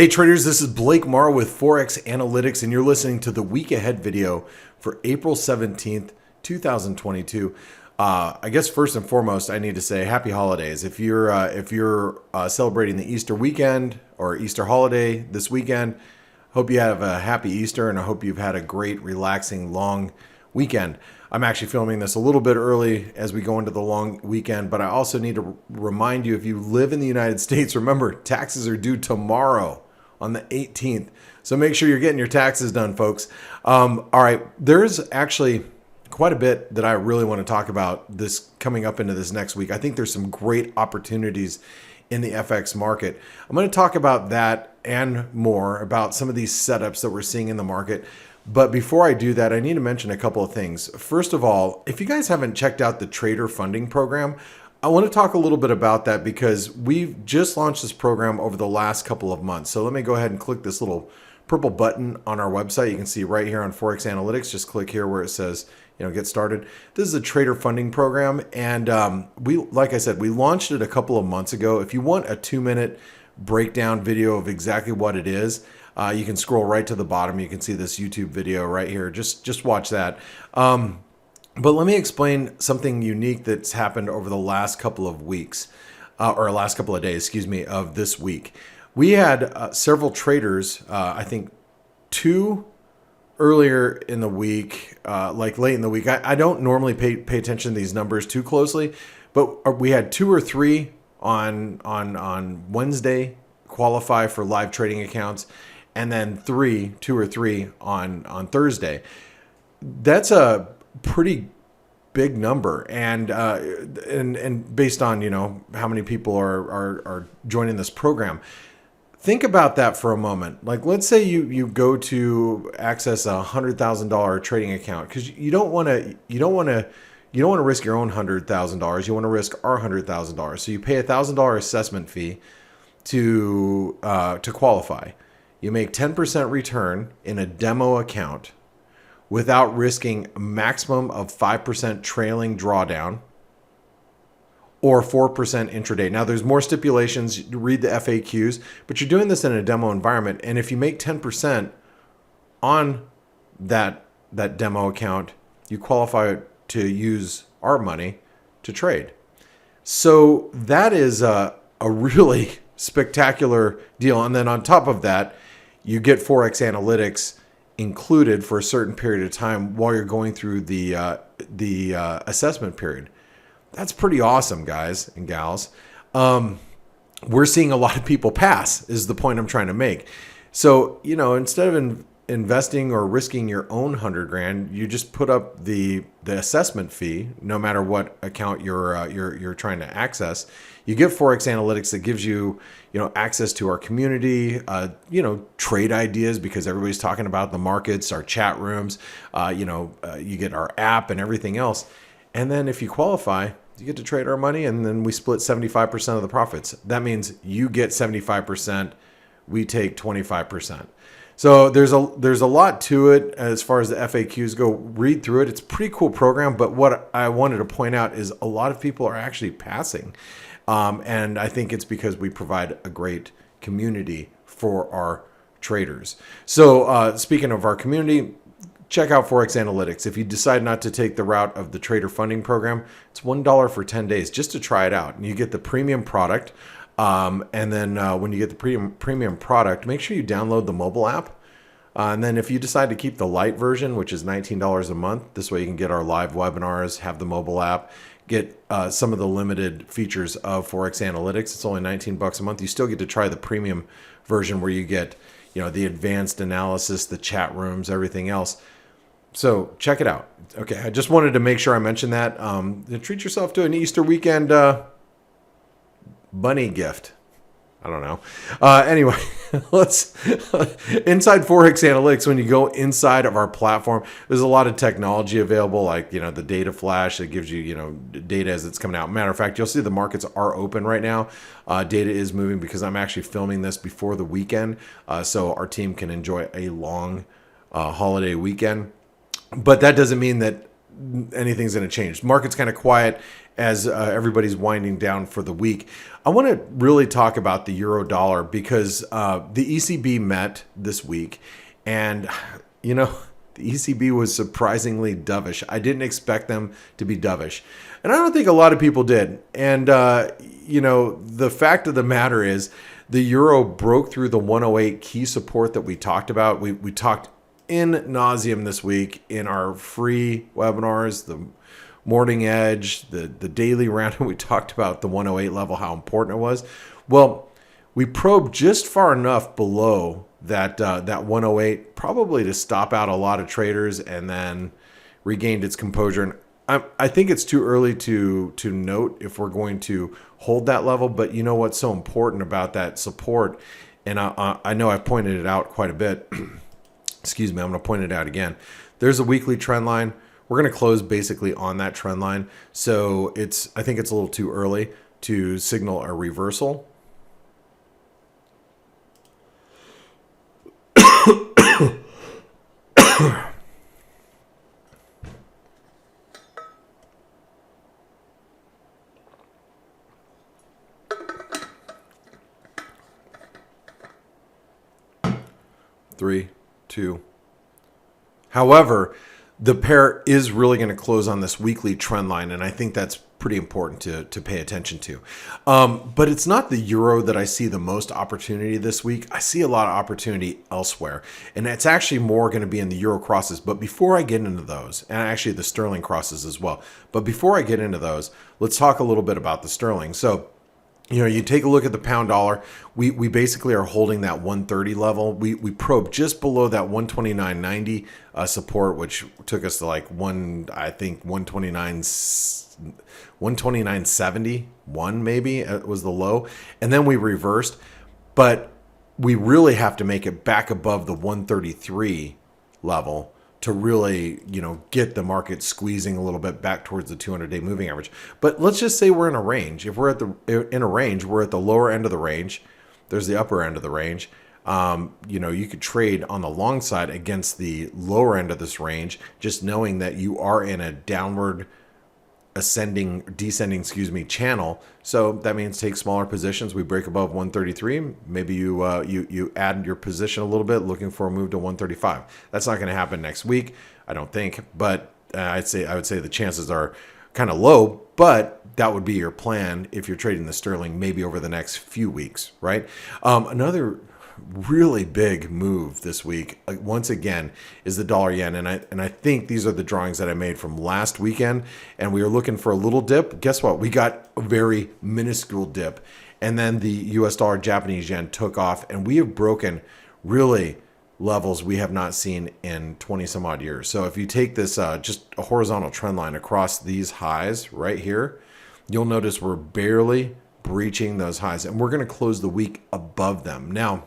Hey traders, this is Blake Morrow with ForexAnalytix, and you're listening to the week ahead video for April 17th, 2022. I guess first and foremost, I need to say happy holidays. If you're celebrating the Easter weekend or Easter holiday this weekend, hope you have a happy Easter, and I hope you've had a great, relaxing, long weekend. I'm actually filming this a little bit early as we go into the long weekend, but I also need to remind you, if you live in the United States, remember, taxes are due tomorrow on the 18th. So make sure you're getting your taxes done, folks. All right, there's actually quite a bit that I really want to talk about this coming up into this next week. I think there's some great opportunities in the FX market. I'm going to talk about that and more, about some of these setups that we're seeing in the market. But before I do that, I need to mention a couple of things. First of all, if you guys haven't checked out the Trader Funding Program, I want to talk a little bit about that because we've just launched this program over the last couple of months. So let me go ahead and click this little purple button on our website. You can see right here on ForexAnalytix. Just click here where it says, get started. This is a Trader Funding Program. And like I said, we launched it a couple of months ago. If you want a 2-minute breakdown video of exactly what it is, you can scroll right to the bottom. You can see this YouTube video right here. Just watch that. But let me explain something unique that's happened over the last couple of weeks, or last couple of days, excuse me, of this week. We had several traders, I think 2 earlier in the week, like late in the week. I don't normally pay attention to these numbers too closely, but we had 2 or 3 on Wednesday qualify for live trading accounts, and then 2 or 3 on Thursday. That's a pretty big number, and based on how many people are joining this program. Think about that for a moment. Like, let's say you go to access a $100,000 trading account, because you don't want to risk your own $100,000. You want to risk our $100,000. So you pay a $1,000 assessment fee to qualify. You make 10% return in a demo account without risking a maximum of 5% trailing drawdown or 4% intraday. Now, there's more stipulations. Read the FAQs, but you're doing this in a demo environment. And if you make 10% on that demo account, you qualify to use our money to trade. So that is a really spectacular deal. And then on top of that, you get ForexAnalytix included for a certain period of time while you're going through the assessment period. That's pretty awesome, guys and gals. We're seeing a lot of people pass, is the point I'm trying to make. So, instead of investing or risking your own $100,000, you just put up the assessment fee, no matter what account you're trying to access. You get ForexAnalytix that gives you access to our community, trade ideas, because everybody's talking about the markets, our chat rooms, you get our app and everything else. And then if you qualify, you get to trade our money, and then we split 75% of the profits. That means you get 75%, we take 25%. So there's a lot to it as far as the FAQs go. Read through it. It's a pretty cool program, but what I wanted to point out is a lot of people are actually passing. And I think it's because we provide a great community for our traders. So speaking of our community, check out ForexAnalytix. If you decide not to take the route of the Trader Funding Program, it's $1 for 10 days just to try it out. And you get the premium product. And then when you get the premium product, make sure you download the mobile app. And then if you decide to keep the light version, which is $19 a month, this way you can get our live webinars, have the mobile app, get some of the limited features of ForexAnalytix. It's only $19 a month. You still get to try the premium version where you get the advanced analysis, the chat rooms, everything else. So check it out. Okay, I just wanted to make sure I mentioned that. Treat yourself to an Easter weekend bunny gift. I don't know. Anyway, let's inside ForexAnalytix. When you go inside of our platform, there's a lot of technology available, like the data flash that gives you data as it's coming out. Matter of fact, you'll see the markets are open right now. Data is moving because I'm actually filming this before the weekend, so our team can enjoy a long holiday weekend. But that doesn't mean that anything's going to change. Market's kind of quiet as everybody's winding down for the week. I want to really talk about the euro dollar because the ECB met this week, and the ECB was surprisingly dovish. I didn't expect them to be dovish, and I don't think a lot of people did. And the fact of the matter is, the euro broke through the 108 key support that we talked about. We talked in nauseum this week in our free webinars, the morning edge, the daily round. We talked about the 108 level, how important it was. Well, we probed just far enough below that 108, probably to stop out a lot of traders, and then regained its composure. And I think it's too early to note if we're going to hold that level. But you know what's so important about that support, and I know I've pointed it out quite a bit. Excuse me, I'm going to point it out again. There's a weekly trend line. We're going to close basically on that trend line. So I think it's a little too early to signal a reversal. Three, two. However, the pair is really going to close on this weekly trend line, and I think that's pretty important to pay attention to. But it's not the euro that I see the most opportunity this week. I see a lot of opportunity elsewhere, and it's actually more going to be in the euro crosses. But before I get into those, and actually the sterling crosses as well, but before I get into those, let's talk a little bit about the sterling. So, you take a look at the pound dollar. We basically are holding that 130 level. We probed just below that 129.90 support, which took us to like 129.71 maybe was the low, and then we reversed. But we really have to make it back above the 133 level to really, get the market squeezing a little bit back towards the 200-day moving average. But let's just say we're in a range. If we're in a range, we're at the lower end of the range. There's the upper end of the range. You could trade on the long side against the lower end of this range, just knowing that you are in a downward descending channel. So that means take smaller positions. We break above 133. Maybe you add your position a little bit, looking for a move to 135. That's not going to happen next week, I don't think. But I would say the chances are kind of low. But that would be your plan if you're trading the sterling, maybe over the next few weeks, right? Another really big move this week, once again, is the dollar yen, and I think these are the drawings that I made from last weekend, and we were looking for a little dip. Guess what? We got a very minuscule dip, and then the US dollar Japanese yen took off, and we have broken really levels we have not seen in 20 some odd years. So if you take this just a horizontal trend line across these highs right here, you'll notice we're barely breaching those highs, and we're going to close the week above them. Now,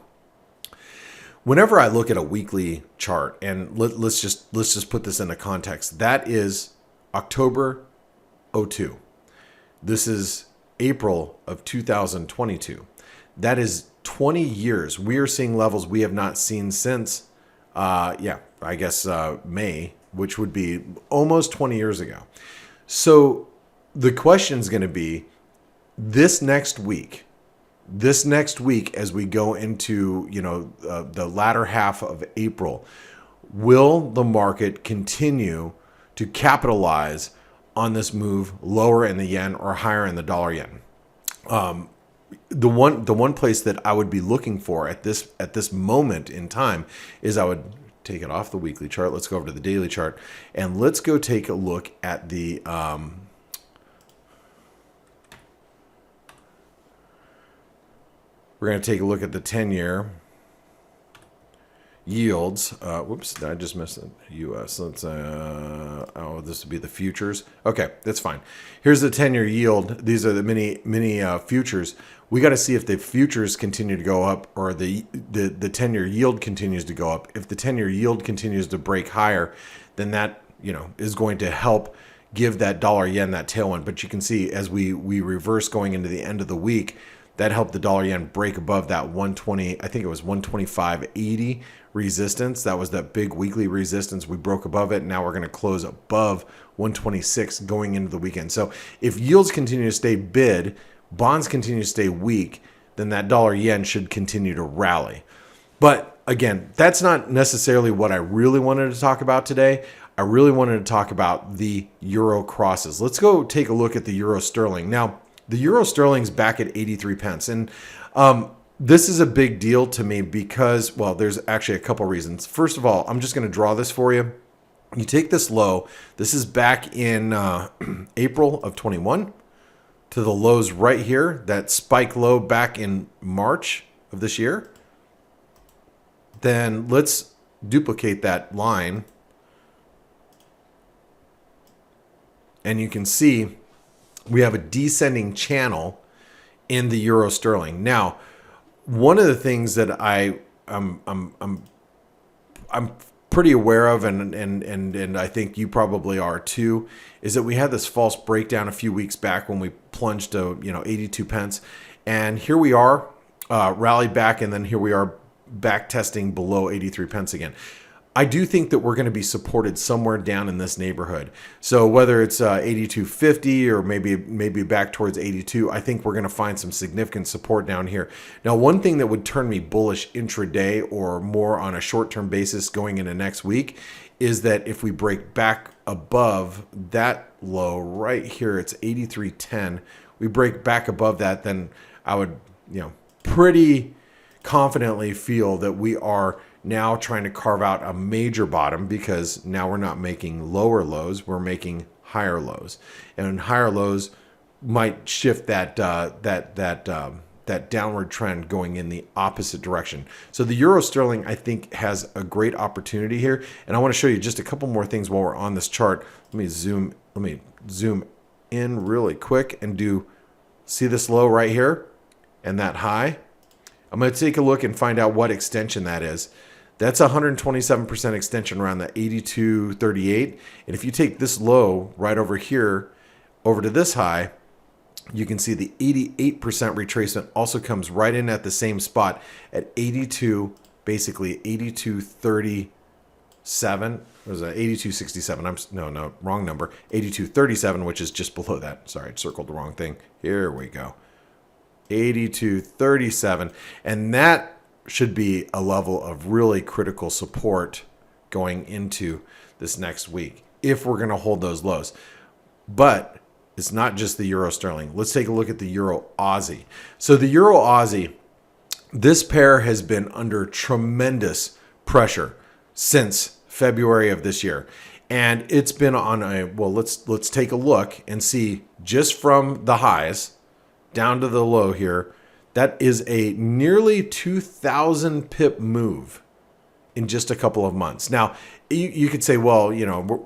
whenever I look at a weekly chart, and let's just put this into context, that is October 2002. This is April of 2022. That is 20 years. We are seeing levels we have not seen since, May, which would be almost 20 years ago. So the question is going to be this next week, as we go into the latter half of April, will the market continue to capitalize on this move lower in the yen or higher in the dollar yen? The one place that I would be looking for at this moment in time is, I would take it off the weekly chart. Let's go over to the daily chart, and let's go take a look at the we're going to take a look at the 10-year yields. Whoops, I just missed it. U.S. Let's. This would be the futures. Okay, that's fine. Here's the 10-year yield. These are the mini futures. We got to see if the futures continue to go up, or the 10-year yield continues to go up. If the 10-year yield continues to break higher, then that is going to help give that dollar yen that tailwind. But you can see as we reverse going into the end of the week, that helped the dollar yen break above that 120, I think it was 125.80 resistance. That was that big weekly resistance. We broke above it. Now we're going to close above 126 going into the weekend. So if yields continue to stay bid, bonds continue to stay weak, then that dollar yen should continue to rally. But again, that's not necessarily what I really wanted to talk about today. I really wanted to talk about the euro crosses. Let's go take a look at the euro sterling. Now, the euro sterling's back at 83 pence. And this is a big deal to me because, well, there's actually a couple reasons. First of all, I'm just going to draw this for you. You take this low. This is back in April of 21 to the lows right here. That spike low back in March of this year. Then let's duplicate that line. And you can see we have a descending channel in the euro sterling. Now, one of the things that I'm pretty aware of, and I think you probably are too, is that we had this false breakdown a few weeks back when we plunged to 82 pence, and here we are, rallied back, and then here we are back testing below 83 pence again. I do think that we're going to be supported somewhere down in this neighborhood. So whether it's 82.50 or maybe back towards 82, I think we're going to find some significant support down here. Now, one thing that would turn me bullish intraday or more on a short-term basis going into next week is that if we break back above that low right here, it's 83.10. We break back above that, then I would, pretty confidently feel that we are now trying to carve out a major bottom, because now we're not making lower lows, we're making higher lows, and higher lows might shift that downward trend going in the opposite direction. So the euro sterling, I think, has a great opportunity here, and I want to show you just a couple more things while we're on this chart. Let me zoom in really quick and see this low right here and that high. I'm going to take a look and find out what extension that is. That's 127% extension around the 82.38. And if you take this low right over here over to this high, you can see the 88% retracement also comes right in at the same spot at 82, basically 82.37. What was that? 82.67. No, wrong number. 82.37, which is just below that. Sorry, I circled the wrong thing. Here we go. 82.37. And that should be a level of really critical support going into this next week if we're going to hold those lows. But it's not just the euro sterling. Let's take a look at the euro Aussie. So the euro Aussie, this pair has been under tremendous pressure since February of this year. And it's been on let's take a look and see, just from the highs down to the low here, that is a nearly 2,000 pip move in just a couple of months. Now, you could say, well,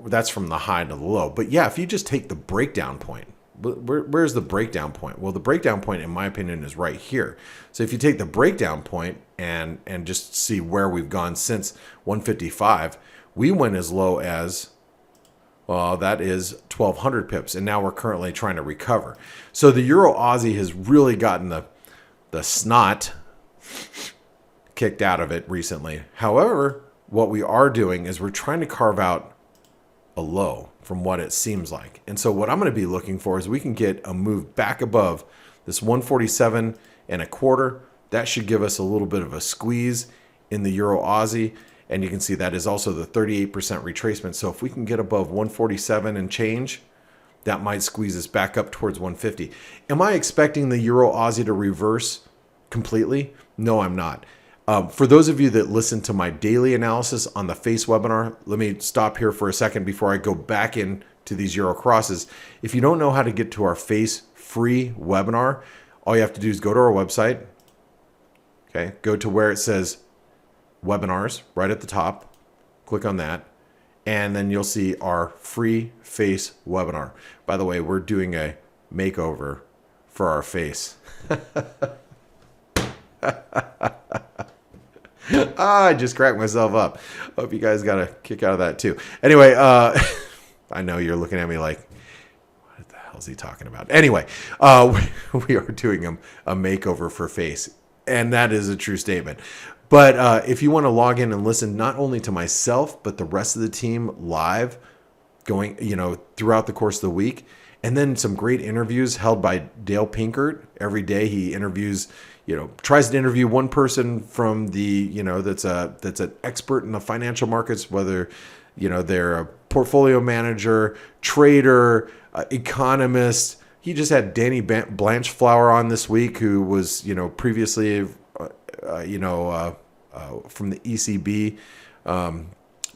that's from the high to the low. But yeah, if you just take the breakdown point, where's the breakdown point? Well, the breakdown point, in my opinion, is right here. So if you take the breakdown point and just see where we've gone since 155, we went as low as, well, that is 1,200 pips. And now we're currently trying to recover. So the euro Aussie has really gotten the snot kicked out of it recently. However, what we are doing is we're trying to carve out a low from what it seems like. And so what I'm going to be looking for is we can get a move back above this 147.25. That should give us a little bit of a squeeze in the euro Aussie. And you can see that is also the 38% retracement. So if we can get above 147 and change, that might squeeze us back up towards 150. Am I expecting the euro Aussie to reverse completely? No, I'm not. For those of you that listen to my daily analysis on the F.A.C.E webinar, let me stop here for a second before I go back into these euro crosses. If you don't know how to get to our F.A.C.E free webinar, all you have to do is go to our website. Okay, go to where it says webinars right at the top. Click on that. And then you'll see our free F.A.C.E webinar. By the way, we're doing a makeover for our F.A.C.E. I just cracked myself up. Hope you guys got a kick out of that too. Anyway, I know you're looking at me like, what the hell hell is he talking about? Anyway, we are doing a makeover for F.A.C.E, and that is a true statement. But if you want to log in and listen not only to myself, but the rest of the team live going, throughout the course of the week, and then some great interviews held by Dale Pinkert. Every day he interviews, tries to interview one person from the, that's an expert in the financial markets, whether, they're a portfolio manager, trader, economist. He just had Danny Blanchflower on this week, who was, previously, from the ECB,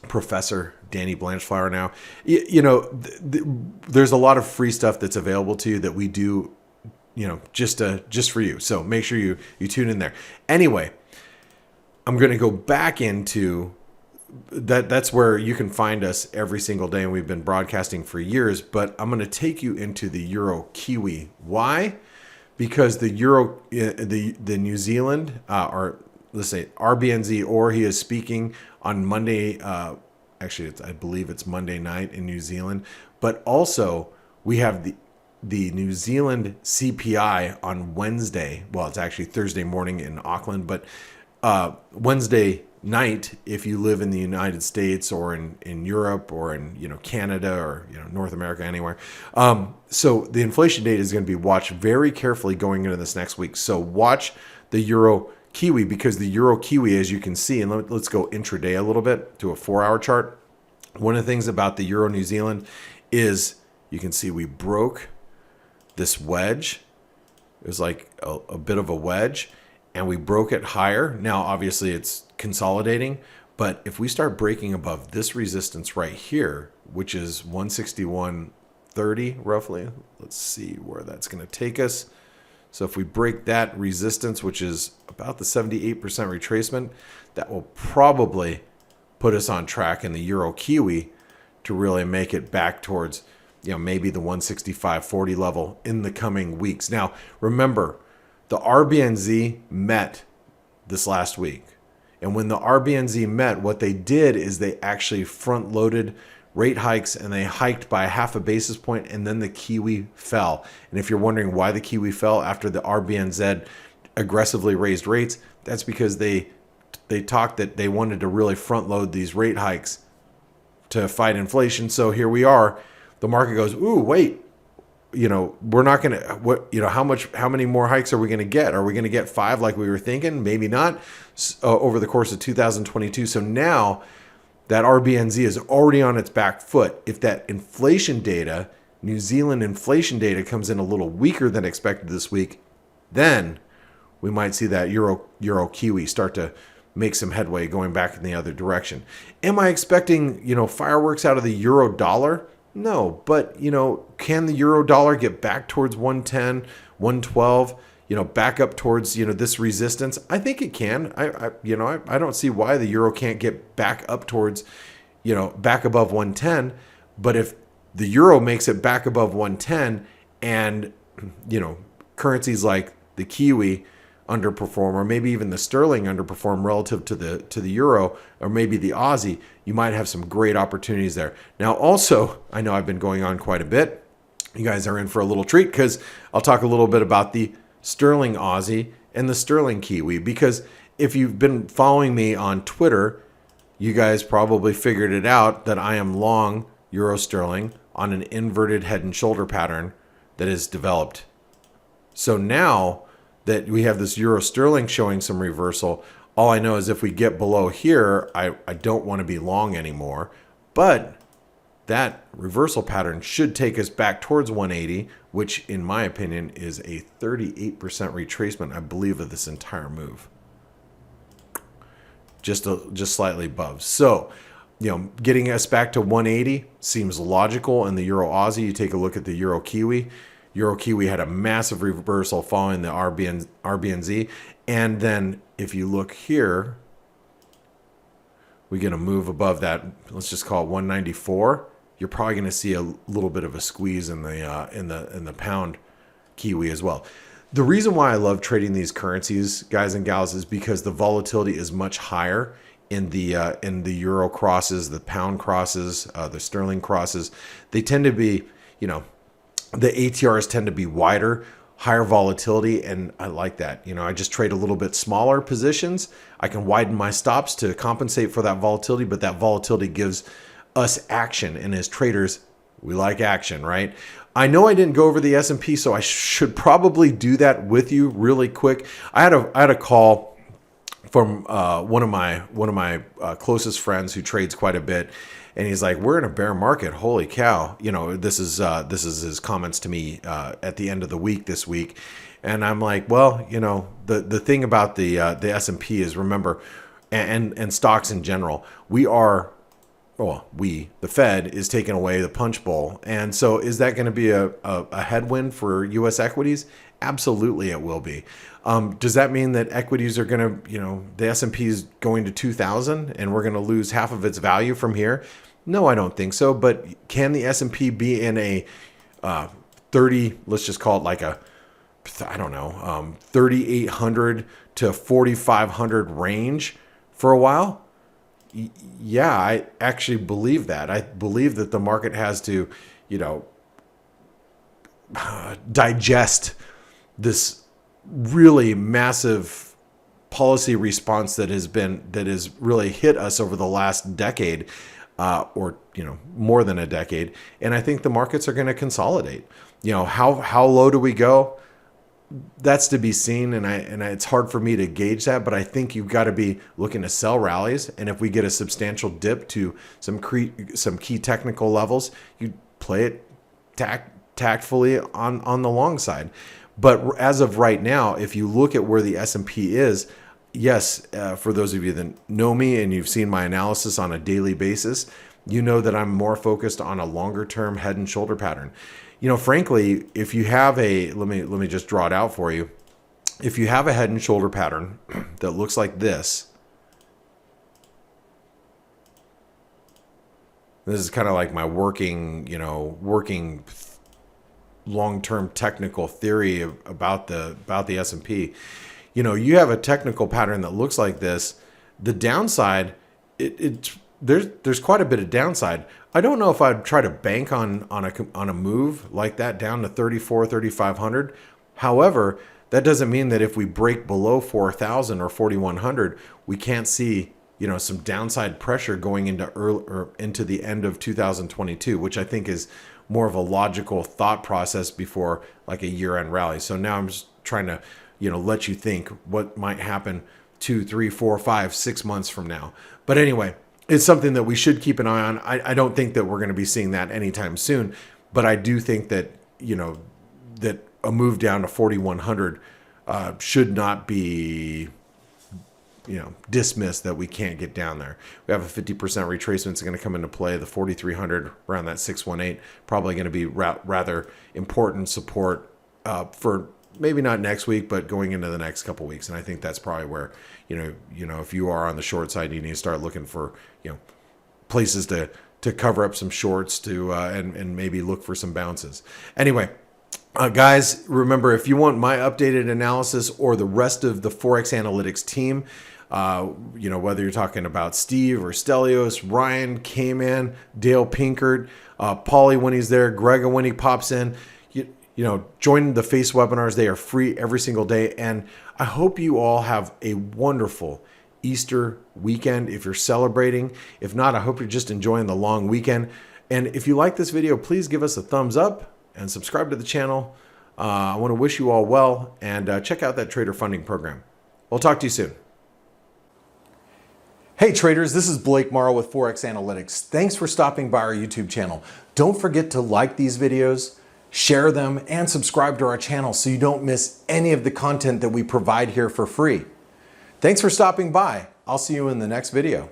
Professor Danny Blanchflower now. There's a lot of free stuff that's available to you that we do, just for you. So make sure you tune in there. Anyway, I'm going to go back into that. That's where you can find us every single day, and we've been broadcasting for years. But I'm going to take you into the Euro Kiwi. Why? Because the Euro, the New Zealand, or let's say RBNZ, or he is speaking on Monday. Actually, I believe it's Monday night in New Zealand. But also, we have the New Zealand CPI on Wednesday. Well, it's actually Thursday morning in Auckland, but Wednesday night if you live in the United States or in Europe or in Canada or North America, anywhere. So the inflation data is going to be watched very carefully going into this next week. So watch the Euro Kiwi, because the Euro Kiwi, as you can see, and let's go intraday a little bit to a 4-hour chart. One of the things about the Euro New Zealand is you can see we broke this wedge. It was like a bit of a wedge, and we broke it higher. Now, obviously, it's consolidating, but if we start breaking above this resistance right here, which is 161.30 roughly, let's see where that's going to take us. So if we break that resistance, which is about the 78% retracement, that will probably put us on track in the Euro Kiwi to really make it back towards, maybe the 165.40 level in the coming weeks. Now, remember, the RBNZ met this last week. And when the RBNZ met, what they did is they actually front-loaded rate hikes, and they hiked by 0.5 basis point, and then the Kiwi fell. And if you're wondering why the Kiwi fell after the RBNZ aggressively raised rates, that's because they talked that they wanted to really front load these rate hikes to fight inflation. So here we are. The market goes, ooh, wait, we're not going to, how many more hikes are we going to get? Are we going to get 5 like we were thinking? Maybe not, over the course of 2022. So now that RBNZ is already on its back foot. If that inflation data, New Zealand inflation data, comes in a little weaker than expected this week, then we might see that Euro Kiwi start to make some headway going back in the other direction. Am I expecting, fireworks out of the euro dollar? No, but, can the euro dollar get back towards 110, 112, back up towards, this resistance? I think it can. I don't see why the euro can't get back up towards, back above 110. But if the euro makes it back above 110 and, currencies like the Kiwi underperform, or maybe even the sterling underperform relative to the euro, or maybe the Aussie, you might have some great opportunities there. Now, also, I know I've been going on quite a bit. You guys are in for a little treat, because I'll talk a little bit about the sterling Aussie and the sterling Kiwi, because if you've been following me on Twitter, you guys probably figured it out that I am long euro sterling on an inverted head and shoulder pattern that is developed. So now that we have this euro sterling showing some reversal, all I know is if we get below here, I don't want to be long anymore. But that reversal pattern should take us back towards 180, which in my opinion is a 38% retracement, I believe, of this entire move. Just slightly above. So, getting us back to 180 seems logical in the Euro Aussie. You take a look at the Euro Kiwi. Euro Kiwi had a massive reversal following the RBNZ. And then if you look here, we get a move above that. Let's just call it 194. You're probably going to see a little bit of a squeeze in the pound Kiwi as well. The reason why I love trading these currencies, guys and gals, is because the volatility is much higher in the euro crosses, the pound crosses, the sterling crosses. They tend to be, the ATRs tend to be wider, higher volatility, and I like that. I just trade a little bit smaller positions. I can widen my stops to compensate for that volatility, but that volatility gives us action, and as traders, we like action, right? I know I didn't go over the S&P, so I should probably do that with you really quick. I had a call from one of my closest friends who trades quite a bit, and he's like, "We're in a bear market. Holy cow!" This is his comments to me at the end of the week this week, and I'm like, "Well, the thing about the S&P is, remember, and stocks in general, the Fed is taking away the punch bowl. And so is that going to be a headwind for U.S. equities? Absolutely it will be. Does that mean that equities are going to, the S&P is going to 2,000 and we're going to lose half of its value from here? No, I don't think so. But can the S&P be in a 30, let's just call it like a, 3,800 to 4,500 range for a while? Yeah, I actually believe that. I believe that the market has to, digest this really massive policy response that has really hit us over the last decade, or more than a decade. And I think the markets are going to consolidate. How low do we go? That's to be seen, and it's hard for me to gauge that, but I think you've got to be looking to sell rallies, and if we get a substantial dip to some key technical levels, you play it tactfully on the long side. But as of right now, if you look at where the S&P is, yes, for those of you that know me and you've seen my analysis on a daily basis, you know that I'm more focused on a longer term head and shoulder pattern. Frankly, if you have let me just draw it out for you. If you have a head and shoulder pattern that looks like this is kind of like my working long-term technical theory about the S&P. You have a technical pattern that looks like this. The downside, there's quite a bit of downside. I don't know if I'd try to bank on a move like that down to 3,500. However, that doesn't mean that if we break below 4,000 or 4,100, we can't see some downside pressure going into the end of 2022, which I think is more of a logical thought process before like a year-end rally. So now I'm just trying to let you think what might happen 2, 3, 4, 5, 6 months from now. But anyway, it's something that we should keep an eye on. I don't think that we're going to be seeing that anytime soon, but I do think that that a move down to 4,100 should not be dismissed, that we can't get down there. We have a 50% retracement that's going to come into play. The 4,300 around that 618 probably going to be rather important support for maybe not next week, but going into the next couple weeks. And I think that's probably where, if you are on the short side, you need to start looking for, places to cover up some shorts and maybe look for some bounces. Anyway, guys, remember, if you want my updated analysis or the rest of the ForexAnalytix team, whether you're talking about Steve or Stelios, Ryan, K-Man, Dale Pinkert, Paulie when he's there, Grega when he pops in, join the F.A.C.E webinars. They are free every single day. And I hope you all have a wonderful Easter weekend if you're celebrating. If not, I hope you're just enjoying the long weekend. And if you like this video, please give us a thumbs up and subscribe to the channel. I want to wish you all well, and check out that trader funding program. We'll talk to you soon. Hey traders, this is Blake Morrow with ForexAnalytix. Thanks for stopping by our YouTube channel. Don't forget to like these videos, share them, and subscribe to our channel so you don't miss any of the content that we provide here for free. Thanks for stopping by. I'll see you in the next video.